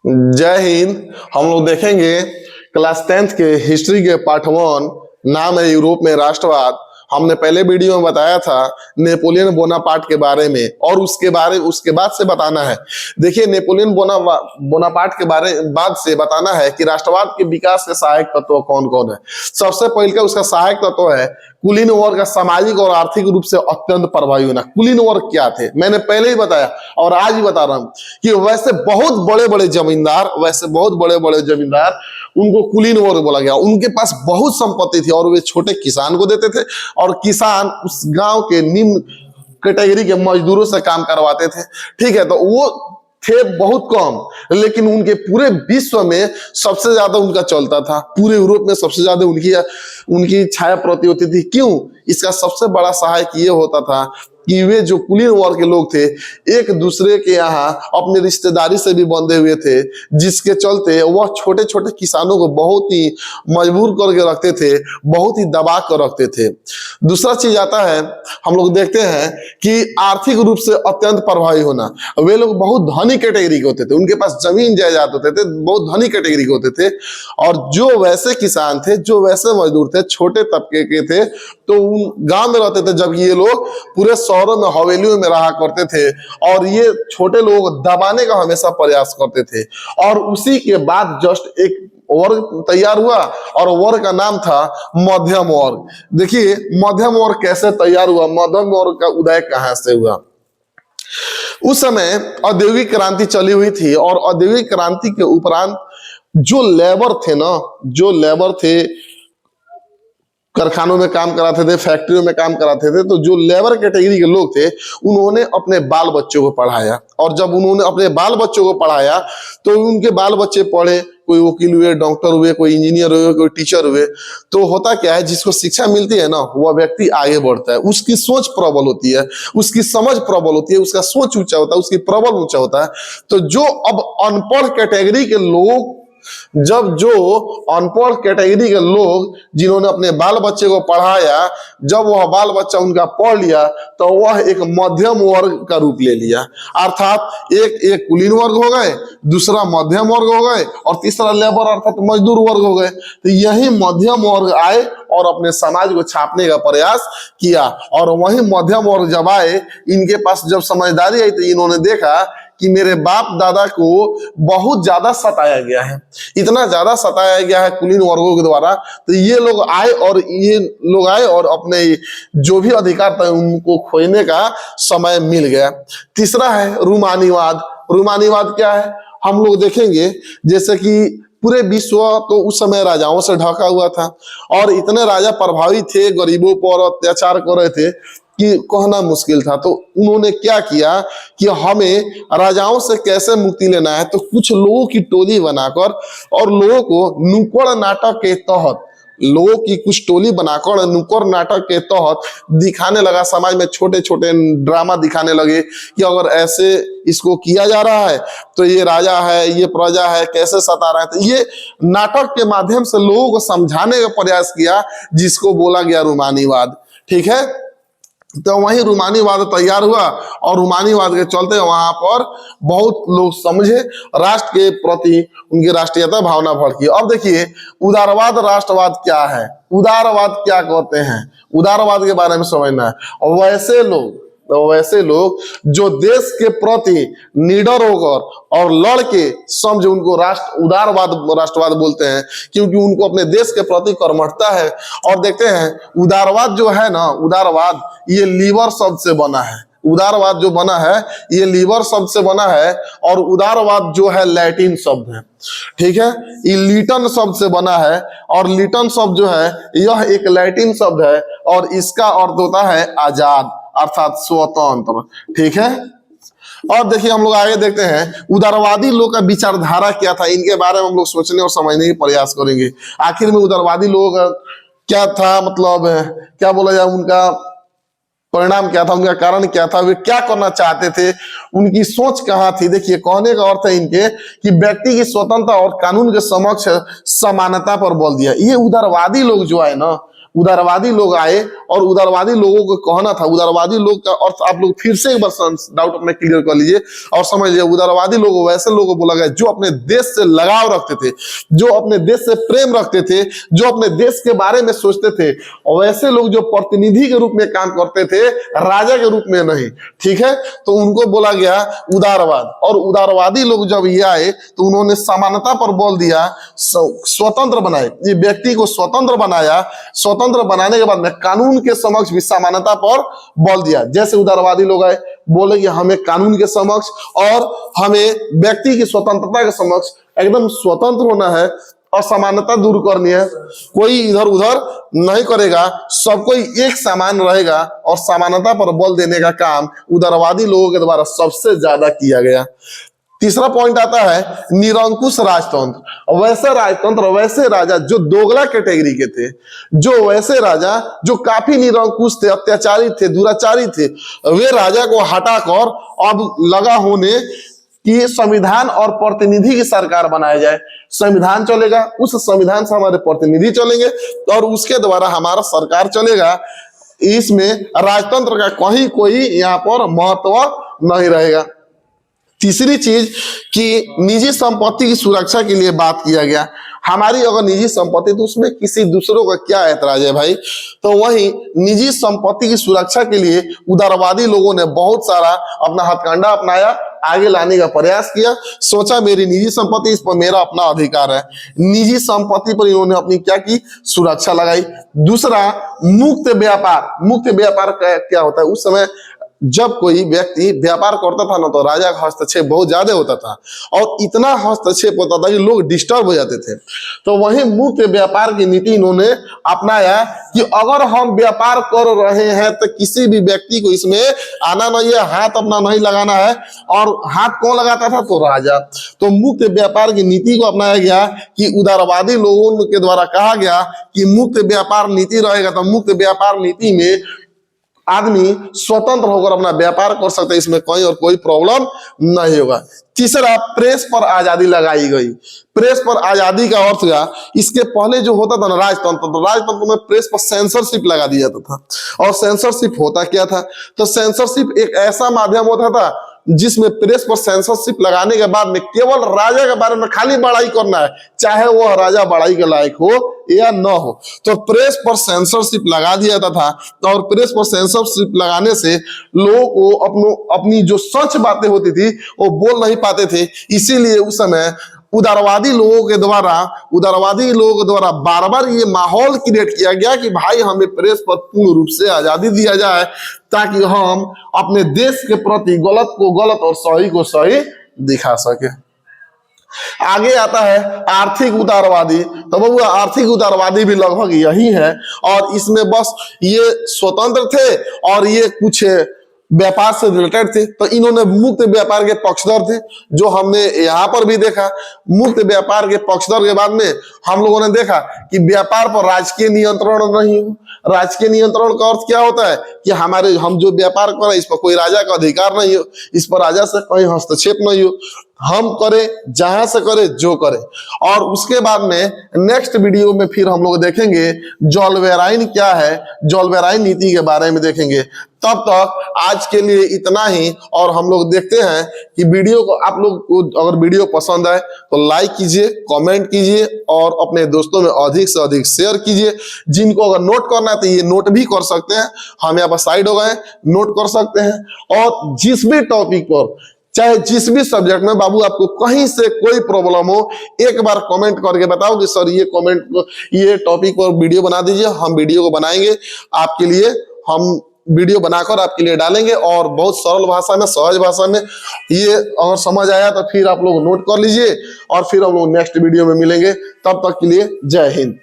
जय हिंद। हम लोग देखेंगे क्लास 10th के हिस्ट्री के पार्ट 1, नाम है यूरोप में राष्ट्रवाद। हमने पहले वीडियो में बताया था नेपोलियन बोनापार्ट के बारे में, और उसके बाद से बताना है। देखिए, नेपोलियन बोनापार्ट के बाद से बताना है कि राष्ट्रवाद के विकास के सहायक तत्व कौन कौन है। सबसे पहले उसका सहायक तत्व है कुलीन वर्ग का सामाजिक और आर्थिक रूप से अत्यंत प्रभावी होना। कुलीन वर्ग क्या थे मैंने पहले ही बताया और आज ही बता रहा हूं कि वैसे बहुत बड़े बड़े जमींदार उनको कुलीन वर्ग बोला गया। उनके पास बहुत संपत्ति थी और वे छोटे किसान को देते थे, और किसान उस गांव के निम्न कैटेगरी के मजदूरों से काम करवाते थे। ठीक है, तो वो थे बहुत कम, लेकिन उनके पूरे विश्व में सबसे ज्यादा उनका चलता था। पूरे यूरोप में सबसे ज्यादा उनकी छाया प्रति होती थी। क्यों? इसका सबसे बड़ा सहायक ये होता था कि वे जो कुलीन वर्ग के लोग थे एक दूसरे के यहाँ अपने रिश्तेदारी से भी बंधे हुए थे, जिसके चलते वह छोटे छोटे किसानों को बहुत ही मजबूर करके रखते थे, बहुत ही दबा कर रखते थे। दूसरा चीज आता है, हम लोग देखते हैं कि आर्थिक रूप से अत्यंत प्रभावी होना। वे लोग बहुत धनी कैटेगरी के होते थे, उनके पास जमीन जायदाद होते थे, बहुत धनी कैटेगरी के होते थे। और जो वैसे किसान थे, जो वैसे मजदूर थे, छोटे तबके के थे, तो उन गांव में रहते थे, जबकि ये लोग पूरे शहरों में हवेलियों में रहा करते थे, और ये छोटे लोग दबाने का हमेशा प्रयास करते थे। और उसी के बाद जस्ट एक वर्ग तैयार हुआ, और वर्ग का नाम था मध्यम वर्ग। देखिए, मध्यम वर्ग कैसे तैयार हुआ, मध्यम वर्ग का उदय कहां से हुआ। उस समय औद्योगिक क्रांति चली हुई थी, और औद्योगिक क्रांति के उपरांत जो लेबर थे कारखानों में काम कराते थे, फैक्ट्रियों में काम कराते थे, तो जो लेबर कैटेगरी के लोग थे उन्होंने अपने बाल बच्चों को पढ़ाया। और जब उन्होंने अपने बाल बच्चों को पढ़ाया तो उनके बाल बच्चे पढ़े, कोई वकील हुए, डॉक्टर हुए, कोई इंजीनियर हुए, कोई टीचर हुए। तो होता क्या है, जिसको शिक्षा मिलती है ना, वह व्यक्ति आगे बढ़ता है। उसकी सोच प्रबल होती है, उसकी समझ प्रबल होती है, उसका सोच ऊंचा होता है, उसकी प्रबल ऊंचा होता है। तो जो अब अनपढ़ कैटेगरी के लोग के लोग जिन्होंने अपने बाल बच्चे को पढ़ाया, जब वह बाल बच्चा उनका पढ़ लिया, तो वह एक मध्यम वर्ग का रूप ले लिया। अर्थात एक कुलीन वर्ग हो गए, दूसरा मध्यम वर्ग हो गए, और तीसरा लेबर अर्थात मजदूर वर्ग हो गए। तो यही मध्यम वर्ग आए और अपने समाज को छापने का प्रयास किया। और वही मध्यम वर्ग जब आए, इनके पास जब समझदारी आई, तो इन्होंने देखा कि मेरे बाप दादा को बहुत ज्यादा सताया गया है, इतना ज्यादा सताया गया है कुलीन वर्गों के द्वारा। तो ये लोग आए और अपने जो भी अधिकार था उनको खोने का समय मिल गया। तीसरा है रूमानीवाद। रूमानीवाद क्या है, हम लोग देखेंगे। जैसे कि पूरे विश्व तो उस समय राजाओं से ढका हुआ था, और इतने राजा प्रभावी थे, गरीबों पर अत्याचार कर रहे थे कि कहना मुश्किल था। तो उन्होंने क्या किया कि हमें राजाओं से कैसे मुक्ति लेना है, तो कुछ लोगों की टोली बनाकर और लोगों को नुक्कड़ नाटक के तहत, लोगों की कुछ टोली बनाकर नुक्कड़ नाटक के तहत दिखाने लगा, समाज में छोटे छोटे ड्रामा दिखाने लगे कि अगर ऐसे इसको किया जा रहा है तो ये राजा है, ये प्रजा है, कैसे सता रहा है। तो ये नाटक के माध्यम से लोगों को समझाने का प्रयास किया, जिसको बोला गया रूमानीवाद। ठीक है, तो वही रूमानीवाद तैयार हुआ, और रूमानीवाद के चलते वहां पर बहुत लोग समझे, राष्ट्र के प्रति उनकी राष्ट्रीयता भावना भड़की। अब देखिए, उदारवाद राष्ट्रवाद क्या है, उदारवाद क्या कहते हैं, उदारवाद के बारे में समझना है। वैसे लोग जो देश के प्रति निडर होकर और लड़ के समझे, उनको राष्ट्रवाद बोलते हैं, क्योंकि उनको अपने देश के प्रति कर्मठता है। और देखते हैं, उदारवाद जो है ना, उदारवाद ये लीवर शब्द से बना है। उदारवाद जो बना है ये लीवर शब्द से बना है, और उदारवाद जो है लैटिन शब्द है। ठीक है, ये लिटन शब्द से बना है, और लिटन शब्द जो है यह एक लैटिन शब्द है, और इसका अर्थ होता है आजाद अर्थात स्वतंत्र। ठीक है, और देखिए हम लोग आगे देखते हैं उदारवादी लोग का विचारधारा क्या था। इनके बारे में हम लोग सोचने और समझने की प्रयास करेंगे। आखिर में उदारवादी लोग क्या था, मतलब क्या बोला जाए, उनका परिणाम क्या था, उनका कारण क्या था, वे क्या करना चाहते थे, उनकी सोच कहाँ थी। देखिए, कहने का अर्थ है इनके कि व्यक्ति की स्वतंत्रता और कानून के समक्ष समानता पर बल दिया। ये उदारवादी लोग जो है ना, उदारवादी लोग आए और उदारवादी लोगों को कहना था, उदारवादी लोग का अर्थ आप लोग फिर से एक बार डाउट अपने क्लियर कर लीजिए और समझ लीजिए। उदारवादी लोग वैसे लोगों को बोला गया जो अपने देश से लगाव रखते थे, जो अपने देश से प्रेम रखते थे, जो अपने देश के बारे में सोचते थे, और वैसे लोग जो प्रतिनिधि के रूप में काम करते थे, राजा के रूप में नहीं। ठीक है, तो उनको बोला गया उदारवाद। और उदारवादी लोग जब ये आए तो उन्होंने समानता पर बोल दिया, स्वतंत्र बनाए, ये व्यक्ति को स्वतंत्र बनाया। स्वतंत्र बनाने के बाद में कानून के समक्ष भी समानता पर बोल दिया। जैसे उदारवादी लोग आए, बोले कि हमें कानून के समक्ष और हमें व्यक्ति की स्वतंत्रता के समक्ष एकदम स्वतंत्र होना है और समानता दूर करनी है, कोई इधर उधर नहीं करेगा, सब कोई एक समान रहेगा और समानता पर बल देने का काम उदारवादी लोगों के द्वारा सबसे ज्यादा किया गया। तीसरा पॉइंट आता है निरंकुश राजतंत्र। वैसे राजतंत्र, वैसे राजा जो दोगला कैटेगरी के थे, जो वैसे राजा जो काफी निरंकुश थे, अत्याचारी थे, दुराचारी थे, वे राजा को हटाकर अब लगा होने कि संविधान और प्रतिनिधि की सरकार बनाया जाए। संविधान चलेगा, उस संविधान से हमारे प्रतिनिधि चलेंगे और उसके द्वारा हमारा सरकार चलेगा। इसमें राजतंत्र का कहीं कोई यहाँ पर महत्व नहीं रहेगा। तीसरी चीज कि निजी संपत्ति की सुरक्षा के लिए बात किया गया। हमारी अगर निजी संपत्ति तो उसमें किसी दूसरों का क्या ऐतराज है भाई। तो वही निजी संपत्ति की सुरक्षा के लिए उदारवादी लोगों ने बहुत सारा अपना हथकंडा अपनाया, आगे लाने का प्रयास किया, सोचा मेरी निजी संपत्ति, इस पर मेरा अपना अधिकार है। निजी संपत्ति पर इन्होंने अपनी क्या की, सुरक्षा लगाई। दूसरा मुक्त व्यापार। मुक्त व्यापार क्या होता है, उस समय जब कोई व्यक्ति व्यापार करता था ना तो राजा का हस्तक्षेप बहुत ज्यादा होता था और इतना हस्तक्षेप होता था कि लोग डिस्टर्ब हो जाते थे। तो वही मुक्त व्यापार की नीति इन्होंने अपनाया कि अगर हम व्यापार कर रहे हैं तो किसी भी व्यक्ति को इसमें आना नहीं है, हाथ अपना नहीं लगाना है। और हाथ कौन लगाता था, तो राजा। तो मुक्त व्यापार की नीति को अपनाया गया कि उदारवादी लोगों के द्वारा कहा गया कि मुक्त व्यापार नीति रहेगा। तो मुक्त व्यापार नीति में आदमी स्वतंत्र होकर अपना व्यापार कर सकते हैं, इसमें कोई और कोई प्रॉब्लम नहीं होगा। तीसरा, प्रेस पर आजादी लगाई गई। प्रेस पर आजादी का अर्थ क्या, इसके पहले जो होता था ना राजतंत्र, तो राजतंत्र में प्रेस पर सेंसरशिप लगा दिया जाता था। और सेंसरशिप होता क्या था, तो सेंसरशिप एक ऐसा माध्यम होता था जिसमें प्रेस पर सेंसरशिप लगाने के बाद में केवल राजा के बारे में खाली बड़ाई करना है, चाहे वह राजा बड़ाई के लायक हो या न हो। तो प्रेस पर सेंसरशिप लगा दिया जाता था और प्रेस पर सेंसरशिप लगाने से लोगों को अपनी जो सच बातें होती थी वो बोल नहीं पाते थे। इसीलिए उस समय उदारवादी लोगों के द्वारा बार बार ये माहौल क्रिएट किया गया कि भाई हमें प्रेस पर पूर्ण रूप से आजादी दिया जाए ताकि हम अपने देश के प्रति गलत को गलत और सही को सही दिखा सके। आगे आता है आर्थिक उदारवादी। तो बाबू आर्थिक उदारवादी भी लगभग यही है और इसमें बस ये स्वतंत्र थे और ये कुछ व्यापार से रिलेटेड थे। तो इन्होंने मुक्त व्यापार के पक्षधर थे, जो हमने यहाँ पर भी देखा। मुक्त व्यापार के पक्षधर के बाद में हम लोगों ने देखा कि व्यापार पर राजकीय नियंत्रण नहीं हो। राजकीय नियंत्रण का अर्थ क्या होता है कि हम जो व्यापार कर रहे हैं इस पर कोई राजा का अधिकार नहीं हो, इस पर राजा से कोई हस्तक्षेप नहीं हो, हम करें जहां से करें जो करें। और उसके बाद में नेक्स्ट वीडियो में फिर हम लोग देखेंगे जोल्बेराइन क्या है, जोल्बेराइन नीति के बारे में देखेंगे। तब तक आज के लिए इतना ही और हम लोग देखते हैं कि वीडियो को आप लोग को अगर वीडियो पसंद आए तो लाइक कीजिए, कमेंट कीजिए और अपने दोस्तों में अधिक से अधिक शेयर कीजिए। जिनको अगर नोट करना है तो ये नोट भी कर सकते हैं, हम यहाँ पर साइड हो गए, नोट कर सकते हैं। और जिस भी टॉपिक पर, चाहे जिस भी सब्जेक्ट में बाबू आपको कहीं से कोई प्रॉब्लम हो, एक बार कमेंट करके बताओ कि सर ये टॉपिक पर वीडियो बना दीजिए। हम वीडियो को बनाएंगे आपके लिए, हम वीडियो बनाकर आपके लिए डालेंगे और बहुत सरल भाषा में, सहज भाषा में। ये अगर समझ आया तो फिर आप लोग नोट कर लीजिए और फिर हम लोग नेक्स्ट वीडियो में मिलेंगे। तब तक के लिए जय हिंद।